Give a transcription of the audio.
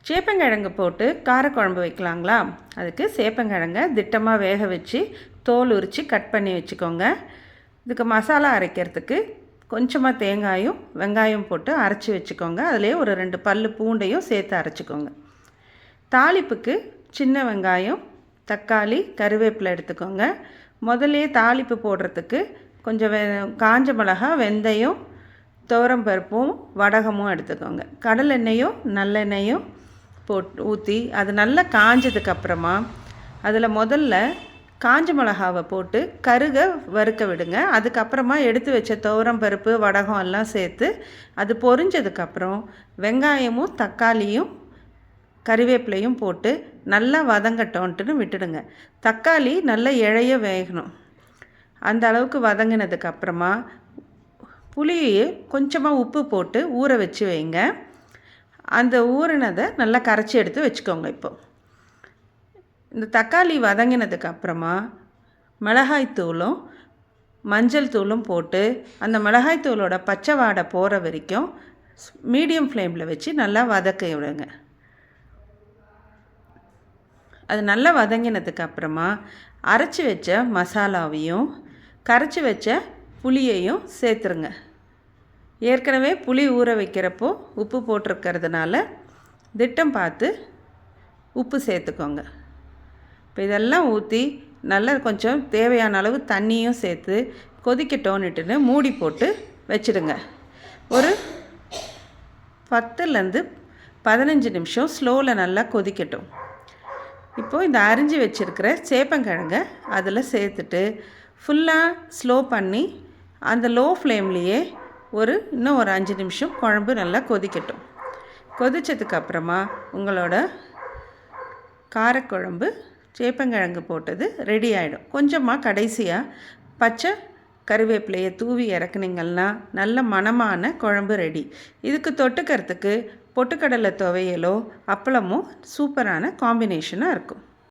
சேப்பங்கிழங்கு போட்டு காரக்குழம்பு வைக்கலாங்களா? அதுக்கு சேப்பங்கிழங்கை திட்டமாக வேக வச்சு தோல் உரித்து கட் பண்ணி வச்சுக்கோங்க. இதுக்கு மசாலா அரைக்கிறதுக்கு கொஞ்சமாக தேங்காயும் வெங்காயம் போட்டு அரைச்சி வச்சுக்கோங்க. அதிலே ஒரு 2 பல் பூண்டையும் சேர்த்து அரைச்சிக்கோங்க. தாளிப்புக்கு சின்ன வெங்காயம், தக்காளி, கருவேப்பிலை எடுத்துக்கோங்க. முதல்லே தாளிப்பு போடுறதுக்கு கொஞ்சம் காஞ்ச மிளகா, வெந்தயம், துவரம்பருப்பும் வடகமும் எடுத்துக்கோங்க. கடலெண்ணெயும் நல்லெண்ணெயும் போட்டு ஊற்றி அது நல்லா காஞ்சதுக்கப்புறமா அதில் முதல்ல காஞ்ச மிளகாவை போட்டு கருக வறுக்க விடுங்க. அதுக்கப்புறமா எடுத்து வச்ச துவரம்பருப்பு, வடகம் எல்லாம் சேர்த்து அது பொரிஞ்சதுக்கப்புறம் வெங்காயமும் தக்காளியும் கறிவேப்பிலையும் போட்டு நல்லா வதங்கட்டோன்ட்டுன்னு விட்டுடுங்க. தக்காளி நல்லா இழைய வேகணும். அந்த அளவுக்கு வதங்கினதுக்கப்புறமா புளியை கொஞ்சமாக உப்பு போட்டு ஊற வச்சு வைங்க. அந்த ஊறினதை நல்லா கரைச்சி எடுத்து வச்சுக்கோங்க. இப்போது இந்த தக்காளி வதங்கினதுக்கப்புறமா மிளகாய்த்தூளும் மஞ்சள் தூளும் போட்டு அந்த மிளகாய்த்தூளோட பச்சை வாடை போகிற வரைக்கும் மீடியம் ஃப்ளேமில் வச்சு நல்லா வதக்க விடுங்க. அது நல்லா வதங்கினதுக்கப்புறமா அரைச்சி வச்ச மசாலாவையும் கரைச்சி வச்ச புளியையும் சேர்த்துருங்க. ஏற்கனவே புளி ஊற வைக்கிறப்போ உப்பு போட்டிருக்கிறதுனால திட்டம் பார்த்து உப்பு சேர்த்துக்கோங்க. இப்போ இதெல்லாம் ஊற்றி நல்லா கொஞ்சம் தேவையான அளவு தண்ணியும் சேர்த்து கொதிக்கட்டோன்னுட்டுன்னு மூடி போட்டு வச்சுடுங்க. ஒரு 10லேருந்து 15 நிமிஷம் ஸ்லோவில் நல்லா கொதிக்கட்டும். இப்போது இந்த அரிஞ்சு வச்சுருக்கிற சேப்பங்கிழங்கை அதில் சேர்த்துட்டு ஃபுல்லாக ஸ்லோ பண்ணி அந்த லோ ஃப்ளேம்லேயே இன்னும் ஒரு 5 நிமிஷம் குழம்பு நல்லா கொதிக்கட்டும். கொதித்ததுக்கப்புறமா உங்களோட காரக்குழம்பு சேப்பங்கிழங்கு போட்டது ரெடி ஆகிடும். கொஞ்சமாக கடைசியாக பச்சை கருவேப்பிலையை தூவி இறக்குனீங்கன்னா நல்ல மணமான குழம்பு ரெடி. இதுக்கு தொட்டுக்கிறதுக்கு பொட்டுக்கடலை துவையலோ அப்பளமோ சூப்பரான காம்பினேஷனாக இருக்கும்.